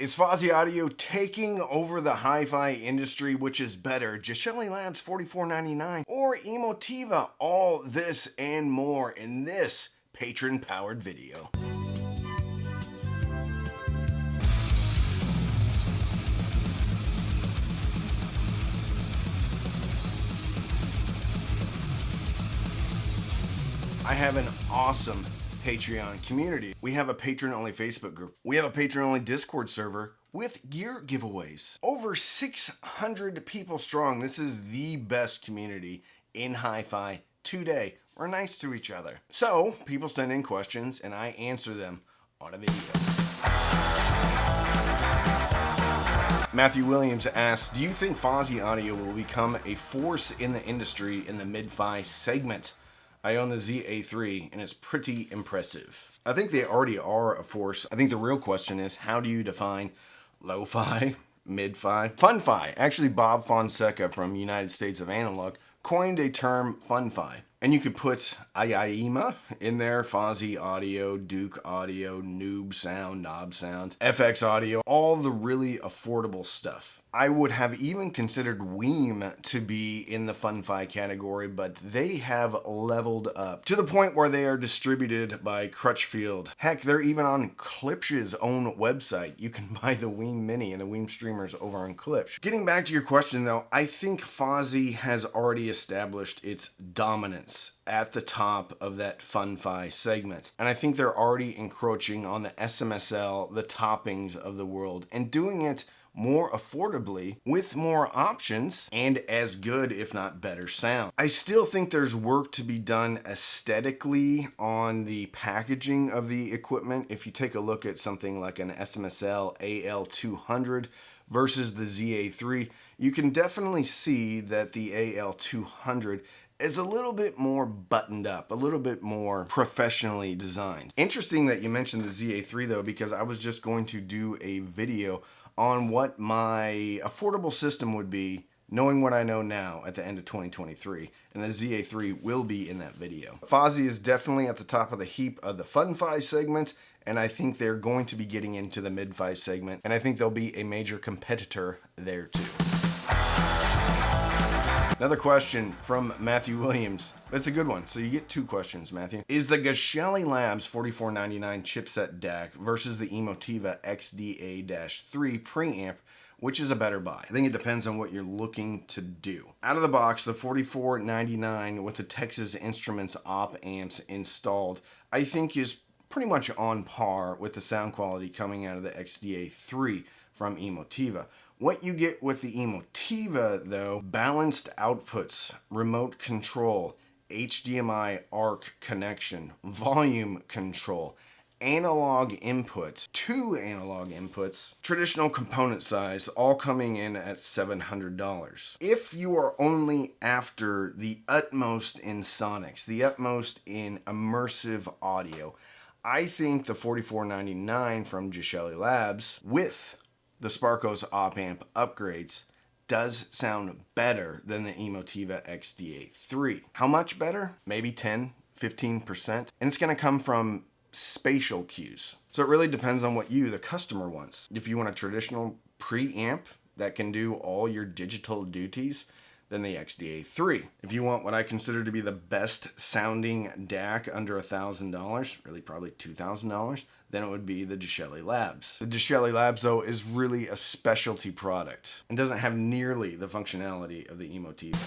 Is Fosi Audio taking over the hi-fi industry? Which is better, Geshelli Labs $44.99 or Emotiva? All this and more in this patron-powered video. I have an awesome Patreon community. We have a patron-only Facebook group. We have a patron-only Discord server with gear giveaways. Over 600 people strong. This is the best community in hi-fi today. We're nice to each other. So people send in questions and I answer them on a video. Matthew Williams asks, do you think Fosi Audio will become a force in the industry in the mid-fi segment? I own the ZA3 and it's pretty impressive. I think they already are a force. I think the real question is, how do you define lo-fi, mid-fi, fun-fi? Actually, Bob Fonseca from United States of Analog coined a term fun-fi. And you could put IIMA in there, Fosi Audio, Duke Audio, Noob Sound, Knob Sound, FX Audio, all the really affordable stuff. I would have even considered Weem to be in the fun-fi category, but they have leveled up to the point where they are distributed by Crutchfield. Heck, they're even on Klipsch's own website. You can buy the Weem Mini and the Weem streamers over on Klipsch. Getting back to your question though, I think Fosi has already established its dominance at the top of that fun-fi segment. And I think they're already encroaching on the SMSL, the toppings of the world, and doing it more affordably with more options and as good, if not better, sound. I still think there's work to be done aesthetically on the packaging of the equipment. If you take a look at something like an SMSL AL200 versus the ZA3, you can definitely see that the AL200 is a little bit more buttoned up, a little bit more professionally designed. Interesting that you mentioned the ZA3 though, because I was just going to do a video on what my affordable system would be, knowing what I know now at the end of 2023, and the ZA3 will be in that video. Fosi is definitely at the top of the heap of the fun-fi segment, and I think they're going to be getting into the mid-fi segment, and I think they'll be a major competitor there too. Another question from Matthew Williams. That's a good one. So you get two questions, Matthew. Is the Geshelli Labs $44.99 chipset DAC versus the Emotiva XDA-3 preamp, which is a better buy? I think it depends on what you're looking to do. Out of the box, the $44.99 with the Texas Instruments op amps installed, I think is pretty much on par with the sound quality coming out of the XDA-3 from Emotiva. What you get with the Emotiva though, balanced outputs, remote control, HDMI ARC connection, volume control, analog input, 2 analog inputs, traditional component size, all coming in at $700. If you are only after the utmost in sonics, the utmost in immersive audio, I think the $44.99 from Geshelli Labs with the Sparkos op amp upgrades does sound better than the Emotiva XDA-3. How much better? Maybe 10, 15%. And it's gonna come from spatial cues. So it really depends on what you, the customer, wants. If you want a traditional preamp that can do all your digital duties, then the XDA-3. If you want what I consider to be the best sounding DAC under $1,000, really probably $2,000, then it would be the Geshelli Labs. The Geshelli Labs though is really a specialty product and doesn't have nearly the functionality of the Emotiva.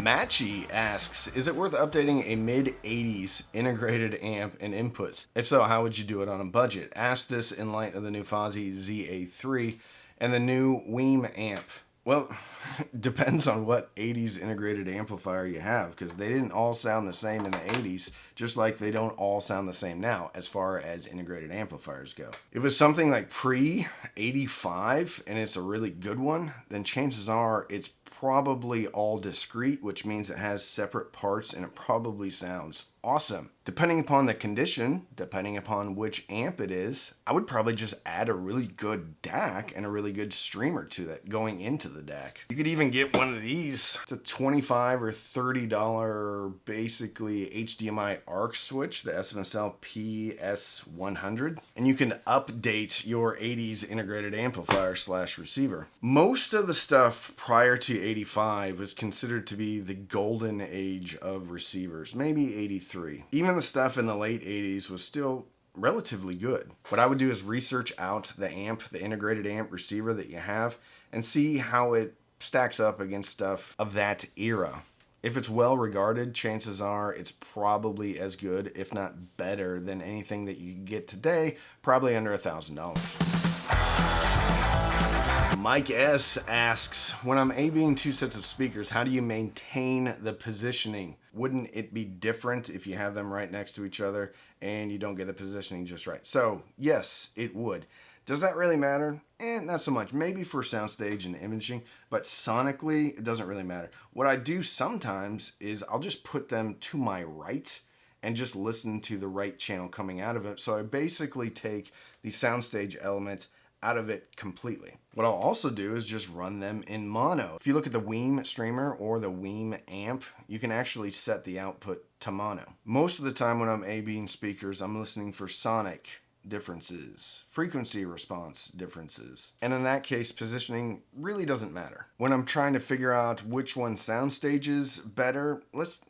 Matchy asks, is it worth updating a mid-80s integrated amp and inputs? If so, how would you do it on a budget? Ask this in light of the new Fosi ZA3 and the new Weem amp. Well, depends on what 80s integrated amplifier you have, because they didn't all sound the same in the 80s, just like they don't all sound the same now as far as integrated amplifiers go. If it's something like pre-85 and it's a really good one, then chances are it's probably all discrete, which means it has separate parts and it probably sounds awesome. Depending upon the condition, depending upon which amp it is, I would probably just add a really good DAC and a really good streamer to that going into the DAC. You could even get one of these. It's a $25 or $30 basically HDMI ARC switch, the SMSL PS100, and you can update your 80s integrated amplifier / receiver. Most of the stuff prior to 85 was considered to be the golden age of receivers, maybe 83. Even the stuff in the late 80s was still relatively good. What I would do is research out the amp, the integrated amp receiver that you have, and see how it stacks up against stuff of that era. If it's well regarded, chances are it's probably as good, if not better, than anything that you can get today, probably under $1,000. Mike S asks, when I'm A-Bing two sets of speakers, how do you maintain the positioning? Wouldn't it be different if you have them right next to each other and you don't get the positioning just right? So yes, it would. Does that really matter? Not so much. Maybe for soundstage and imaging, but sonically, it doesn't really matter. What I do sometimes is I'll just put them to my right and just listen to the right channel coming out of it. So I basically take the soundstage element out of it completely. What I'll also do is just run them in mono. If you look at the Weem streamer or the Weem amp, you can actually set the output to mono. Most of the time when I'm A-Bing speakers, I'm listening for sonic differences, frequency response differences. And in that case, positioning really doesn't matter. When I'm trying to figure out which one soundstage is better, let's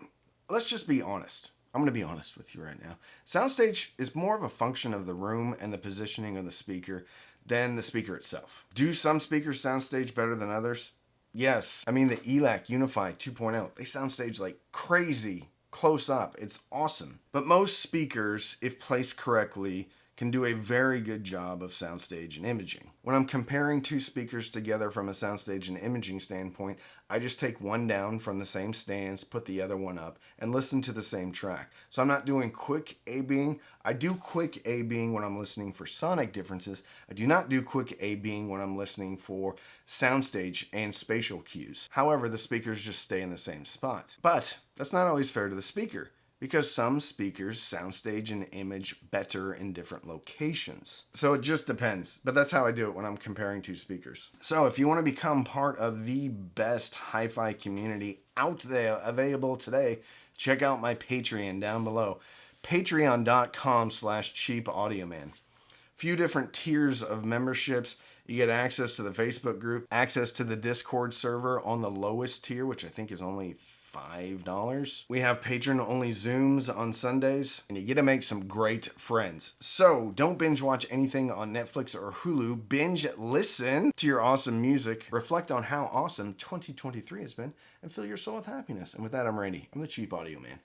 just be honest. I'm going to be honest with you right now. Soundstage is more of a function of the room and the positioning of the speaker than the speaker itself. Do some speakers soundstage better than others? Yes. I mean, the ELAC Unify 2.0, they soundstage like crazy close up. It's awesome. But most speakers, if placed correctly, can do a very good job of soundstage and imaging. When I'm comparing two speakers together from a soundstage and imaging standpoint, I just take one down from the same stands, put the other one up, and listen to the same track. So I'm not doing quick A-Bing. I do quick A-Bing when I'm listening for sonic differences. I do not do quick A-Bing when I'm listening for soundstage and spatial cues. However, the speakers just stay in the same spot. But that's not always fair to the speaker, because some speakers soundstage and image better in different locations. So it just depends, but that's how I do it when I'm comparing two speakers. So if you want to become part of the best hi-fi community out there available today, check out my Patreon down below. Patreon.com/cheapaudioman. Few different tiers of memberships. You get access to the Facebook group, access to the Discord server on the lowest tier, which I think is only $5. We have patron-only Zooms on Sundays, and you get to make some great friends. So don't binge watch anything on Netflix or Hulu. Binge listen to your awesome music. Reflect on how awesome 2023 has been, and fill your soul with happiness. And with that, I'm Randy. I'm the Cheap Audio Man.